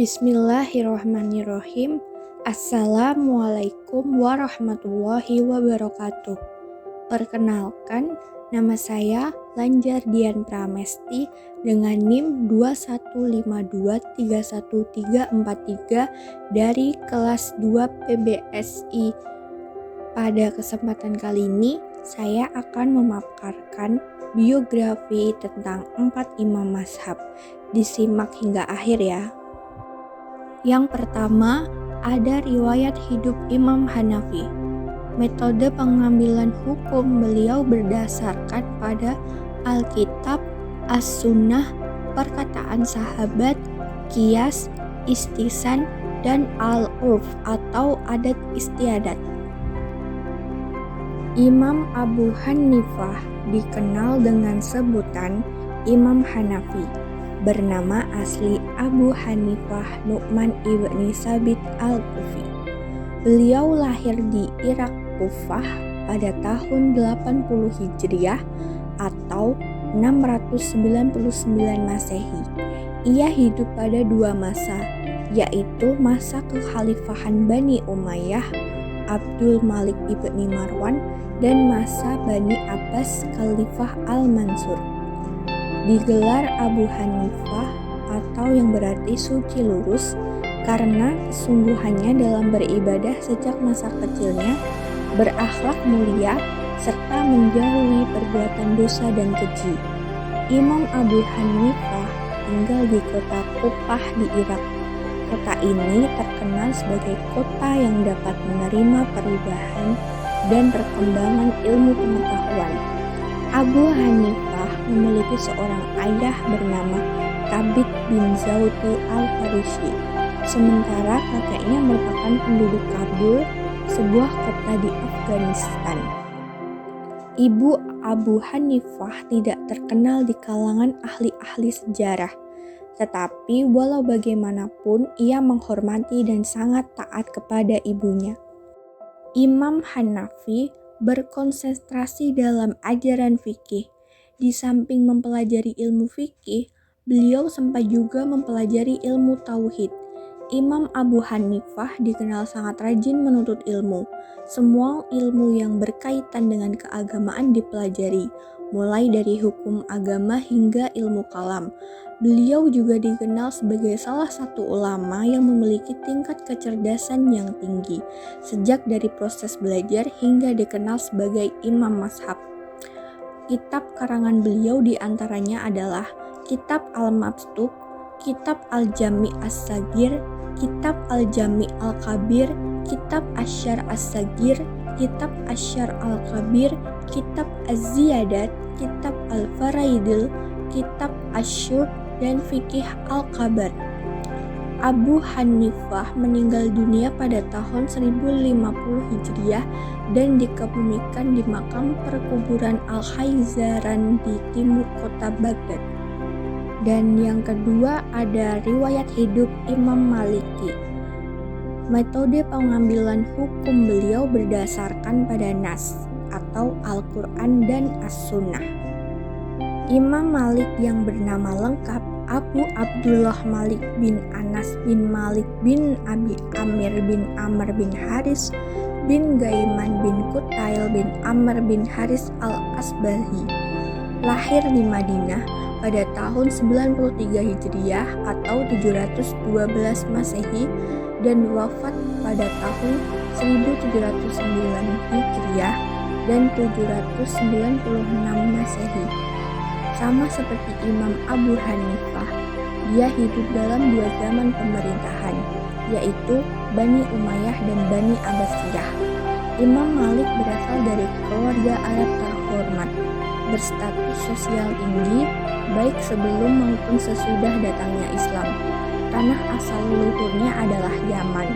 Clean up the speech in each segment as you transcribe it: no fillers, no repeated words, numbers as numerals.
Bismillahirrahmanirrahim. Assalamualaikum warahmatullahi wabarakatuh. Perkenalkan, nama saya Lanjar Dian Pramesti dengan NIM 215231343 dari kelas 2 PBSI. Pada kesempatan kali ini, saya akan memaparkan biografi tentang 4 imam mazhab. Disimak hingga akhir ya. Yang pertama, ada riwayat hidup Imam Hanafi. Metode pengambilan hukum beliau berdasarkan pada Alkitab, As-Sunnah, perkataan sahabat, Qiyas, Istisan, dan Al-Urf atau adat istiadat. Imam Abu Hanifah dikenal dengan sebutan Imam Hanafi. Bernama asli Abu Hanifah Nu'man ibni Sabit al-Kufi. Beliau lahir di Irak Kufah pada tahun 80 Hijriah atau 699 Masehi. Ia hidup pada 2 masa, yaitu masa kekhalifahan Bani Umayyah Abdul Malik ibni Marwan dan masa Bani Abbas Khalifah Al-Mansur. Digelar Abu Hanifah atau yang berarti suci lurus karena kesungguhannya dalam beribadah sejak masa kecilnya, berakhlak mulia, serta menjauhi perbuatan dosa dan keji. Imam Abu Hanifah tinggal di kota Kufah di Irak. Kota ini terkenal sebagai kota yang dapat menerima perubahan dan perkembangan ilmu pengetahuan. Abu Hanifah memiliki seorang ayah bernama Thabit bin Zawdi al-Farisi, sementara kakeknya merupakan penduduk Kabul, sebuah kota di Afghanistan. Ibu Abu Hanifah tidak terkenal di kalangan ahli-ahli sejarah, tetapi walau bagaimanapun ia menghormati dan sangat taat kepada ibunya. Imam Hanafi berkonsentrasi dalam ajaran fikih. Di samping mempelajari ilmu fikih, beliau sempat juga mempelajari ilmu tauhid. Imam Abu Hanifah dikenal sangat rajin menuntut ilmu. Semua ilmu yang berkaitan dengan keagamaan dipelajari, mulai dari hukum agama hingga ilmu kalam. Beliau juga dikenal sebagai salah satu ulama yang memiliki tingkat kecerdasan yang tinggi, sejak dari proses belajar hingga dikenal sebagai imam mazhab. Kitab karangan beliau diantaranya adalah Kitab Al-Mabsut, Kitab Al-Jami' As-Sagir, Kitab Al-Jami' Al-Kabir, Kitab Asyar As-Sagir, Kitab Asyar Al-Kabir, Kitab Az-Ziyadat, Kitab Al-Faraidil, Kitab Asyur, dan Fikih Al-Kabar. Abu Hanifah meninggal dunia pada tahun 1050 Hijriah dan dikebumikan di makam perkuburan Al-Khaizaran di timur kota Baghdad. Dan yang kedua ada riwayat hidup Imam Maliki. Metode pengambilan hukum beliau berdasarkan pada Nas atau Al-Quran dan As-Sunnah. Imam Malik yang bernama lengkap Abu Abdullah Malik bin Anas bin Malik bin Abi Amir bin Amr bin Haris bin Gaiman bin Kutail bin Amr bin Haris al-Asbahi. Lahir di Madinah pada tahun 93 Hijriah atau 712 Masehi dan wafat pada tahun 1709 Hijriah dan 796 Masehi. Sama seperti Imam Abu Hanifah, dia hidup dalam 2 zaman pemerintahan, yaitu Bani Umayyah dan Bani Abbasiyah. Imam Malik berasal dari keluarga Arab terhormat, berstatus sosial tinggi, baik sebelum maupun sesudah datangnya Islam. Tanah asal leluhurnya adalah Yaman,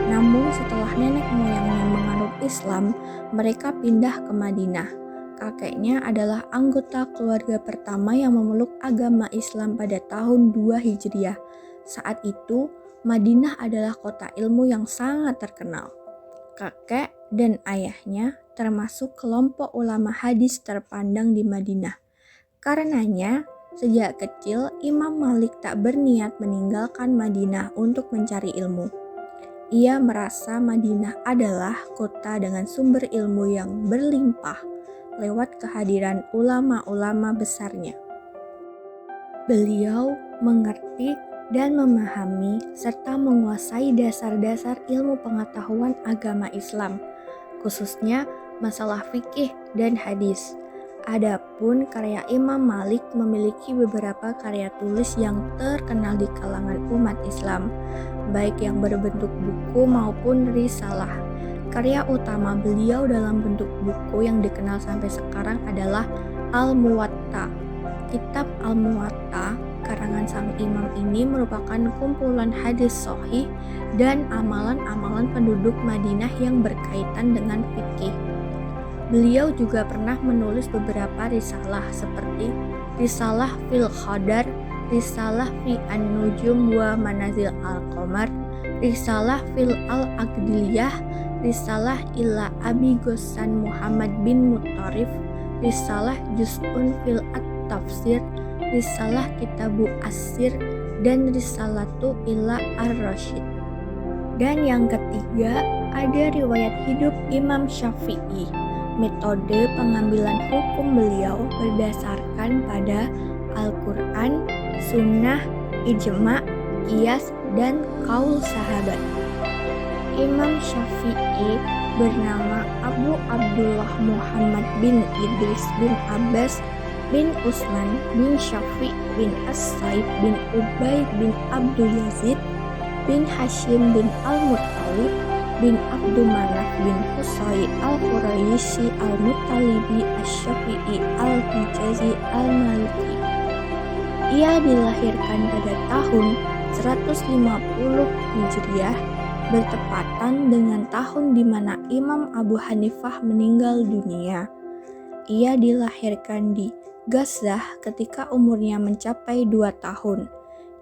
namun setelah nenek moyangnya menganut Islam, mereka pindah ke Madinah. Kakeknya adalah anggota keluarga pertama yang memeluk agama Islam pada tahun 2 Hijriah. Saat itu, Madinah adalah kota ilmu yang sangat terkenal. Kakek dan ayahnya termasuk kelompok ulama hadis terpandang di Madinah. Karenanya, sejak kecil Imam Malik tak berniat meninggalkan Madinah untuk mencari ilmu. Ia merasa Madinah adalah kota dengan sumber ilmu yang berlimpah lewat kehadiran ulama-ulama besarnya. Beliau mengerti dan memahami serta menguasai dasar-dasar ilmu pengetahuan agama Islam, khususnya masalah fikih dan hadis. Adapun karya Imam Malik memiliki beberapa karya tulis yang terkenal di kalangan umat Islam, baik yang berbentuk buku maupun risalah. Karya utama beliau dalam bentuk buku yang dikenal sampai sekarang adalah Al-Muwatta. Kitab Al-Muwatta karangan sang imam ini merupakan kumpulan hadis sahih dan amalan-amalan penduduk Madinah yang berkaitan dengan fikih. Beliau juga pernah menulis beberapa risalah seperti Risalah fil Qadar, Risalah fi An-Nujum wa Manazil Al-Qamar, Risalah fil Al-Aqdiliyah, Risalah ila Abi Ghassan Muhammad bin Muttarif, Risalah Juz'un fil At-Tafsir, Risalah Kitabu As-Sir, dan Risalatu ila Ar-Rasyid. Dan yang ketiga, ada riwayat hidup Imam Syafi'i. Metode pengambilan hukum beliau berdasarkan pada Al-Quran, Sunnah, Ijma', Qiyas, dan Qaul Sahabat. Imam Syafi'i bernama Abu Abdullah Muhammad bin Idris bin Abbas bin Utsman bin Syafi' bin As-Saib bin Ubaid bin Abdul Yazid bin Hashim bin Al-Muttalib bin Abdul Manaf bin Qusay Al-Quraisy Al-Muttalibi Asy-Syafi'i Al-Hijazi Al-Maliki. Ia dilahirkan pada tahun 150 Hijriah, bertepatan dengan tahun di mana Imam Abu Hanifah meninggal dunia. Ia dilahirkan di Gazzah ketika umurnya mencapai 2 tahun.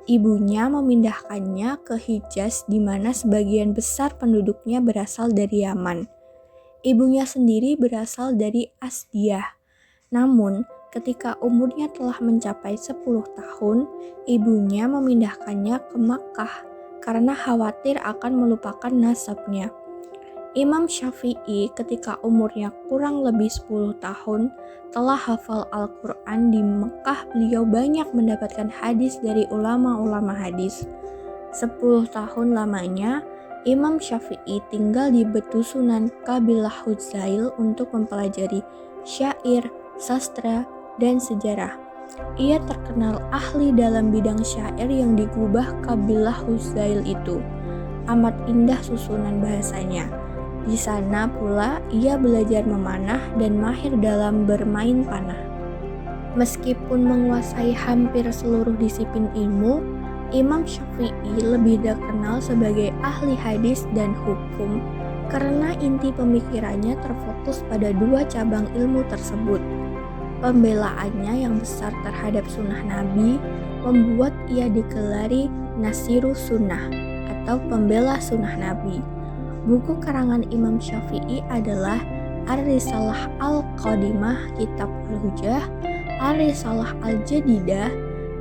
Ibunya memindahkannya ke Hijaz di mana sebagian besar penduduknya berasal dari Yaman. Ibunya sendiri berasal dari Asdiyah. Namun, ketika umurnya telah mencapai 10 tahun, ibunya memindahkannya ke Makkah karena khawatir akan melupakan nasabnya. Imam Syafi'i ketika umurnya kurang lebih 10 tahun telah hafal Al-Quran. Di Mekah beliau banyak mendapatkan hadis dari ulama-ulama hadis. 10 tahun lamanya Imam Syafi'i tinggal di Betusunan Kabilah Huzail untuk mempelajari syair, sastra, dan sejarah. Ia terkenal ahli dalam bidang syair yang digubah Kabilah Huzail itu. Amat indah susunan bahasanya. Di sana pula ia belajar memanah dan mahir dalam bermain panah. Meskipun menguasai hampir seluruh disiplin ilmu, Imam Syafi'i lebih dikenal sebagai ahli hadis dan hukum karena inti pemikirannya terfokus pada 2 cabang ilmu tersebut. Pembelaannya yang besar terhadap sunnah Nabi membuat ia digelari Nasirus Sunnah atau pembela sunnah Nabi. Buku karangan Imam Syafi'i adalah Ar-Risalah Al-Qadimah, Kitab Al-Hujjah, Ar-Risalah Al-Jadidah,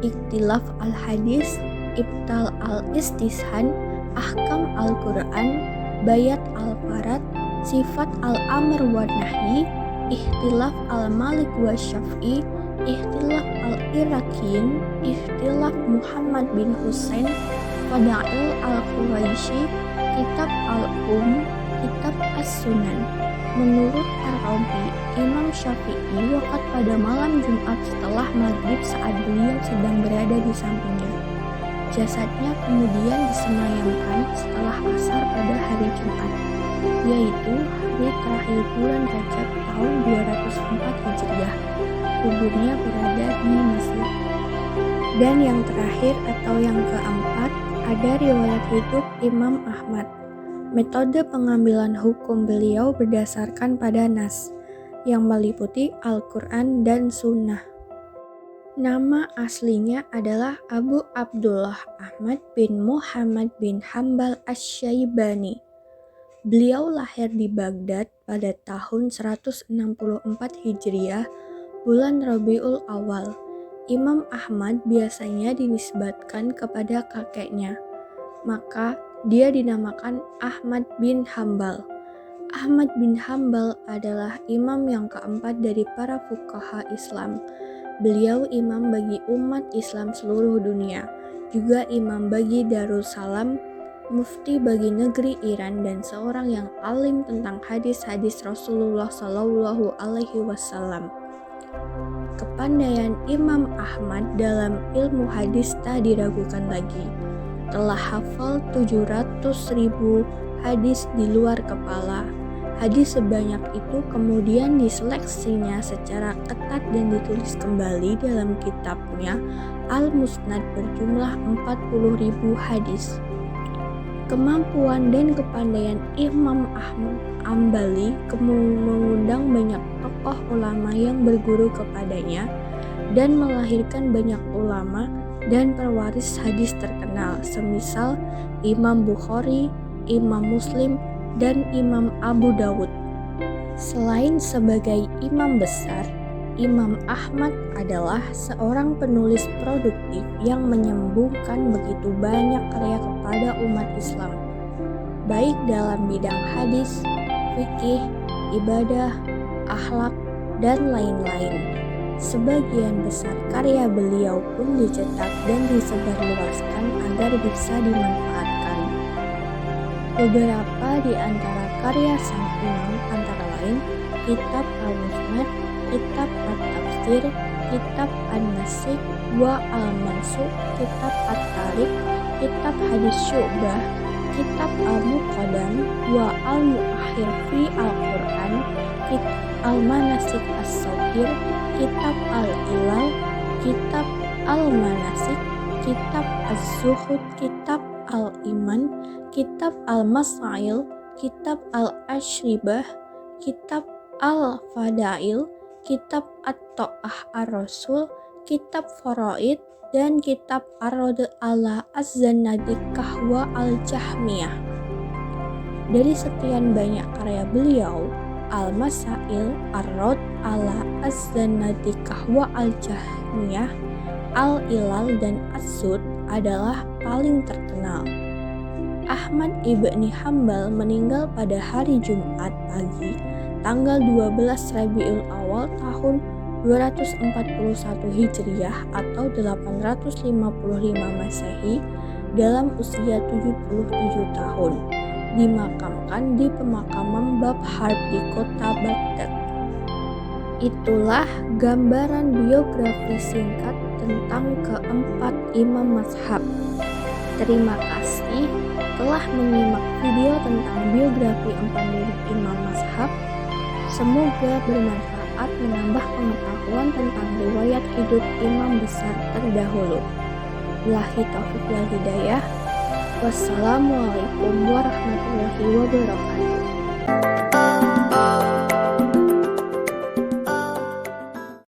Ikhtilaf Al-Hadis, Ibtal Al-Istishhan, Ahkam Al-Quran, Bayat Al-Farad, Sifat Al-Amr wa Nahi, Ikhtilaf Al-Malik wa Syafi'i, Ikhtilaf Al-Iraqiyin, Ikhtilaf Muhammad bin Husain, Fadail Al-Quraisy, Kitab Al-Um, Kitab As-Sunan. Menurut Ar-Rabi, Imam Syafi'i wafat pada malam Jumat setelah maghrib saat beliau sedang berada di sampingnya. Jasadnya kemudian disemayamkan setelah asar pada hari Jumat, yaitu hari terakhir bulan Rajab tahun 204 Hijriah. Kuburnya berada di Mesir. Dan yang terakhir atau yang keempat, ada riwayat hidup Imam Ahmad. Metode pengambilan hukum beliau berdasarkan pada nas, yang meliputi Al-Quran dan Sunnah. Nama aslinya adalah Abu Abdullah Ahmad bin Muhammad bin Hambal Asy-Syaibani. Beliau lahir di Baghdad pada tahun 164 Hijriah, bulan Rabiul Awal. Imam Ahmad biasanya dinisbatkan kepada kakeknya, maka dia dinamakan Ahmad bin Hambal. Ahmad bin Hambal adalah imam yang keempat dari para fuqaha Islam. Beliau imam bagi umat Islam seluruh dunia, juga imam bagi Darussalam, mufti bagi negeri Iran, dan seorang yang alim tentang hadis-hadis Rasulullah Shallallahu Alaihi Wasallam. Kepandaian Imam Ahmad dalam ilmu hadis tak diragukan lagi. Telah hafal 700.000 hadis di luar kepala. Hadis sebanyak itu kemudian diseleksinya secara ketat dan ditulis kembali dalam kitabnya Al-Musnad berjumlah 40.000 hadis. Kemampuan dan kepandaian Imam Ahmad Ambali mengundang banyak tokoh ulama yang berguru kepadanya dan melahirkan banyak ulama dan pewaris hadis terkenal, semisal Imam Bukhari, Imam Muslim, dan Imam Abu Dawud. Selain sebagai imam besar, Imam Ahmad adalah seorang penulis produktif yang menyambungkan begitu banyak karya kepada umat Islam, baik dalam bidang hadis, fikih, ibadah, akhlak, dan lain-lain. Sebagian besar karya beliau pun dicetak dan disebarluaskan agar bisa dimanfaatkan. Beberapa di antara karya sang imam antara lain Kitab Al-Musnad, Kitab At-Tafsir, Kitab An-Nasikh wa Al-Mansukh, Kitab At-Tarikh, Kitab Hadis Syu'bah, Kitab Al-Muqaddam wa Al-Mu'akhir fi Al-Quran, Kitab Al-Manasik As-Saghir, Kitab Al-Ilal, Kitab Al-Manasik, Kitab Az-Zuhud, Kitab Al-Iman, Kitab Al-Masail, Kitab Al-Ashribah, Kitab Al-Fadail, Kitab At-Ta'ah Ar-Rasul, Kitab Faraid, dan Kitab Ar-Radd ala Az-Zanadiqah wa Al-Jahmiyah. Dari sekian banyak karya beliau, Al-Masail, Ar-Radd ala Az-Zanadiqah wa Al-Jahmiyah, Al-Ilal, dan Az-Zuhd adalah paling terkenal. Ahmad ibni Hambal meninggal pada hari Jumat pagi, tanggal 12 Rabiul Awal tahun 241 Hijriah atau 855 Masehi dalam usia 77 tahun. Dimakamkan di pemakaman Bab Harb di kota Baghdad. Itulah gambaran biografi singkat tentang keempat imam mazhab. Terima kasih telah menyimak video tentang biografi 4 imam mazhab. Semoga bermanfaat menambah pengetahuan tentang riwayat hidup imam besar terdahulu. Billahi taufiq wal hidayah. Wassalamualaikum warahmatullahi wabarakatuh.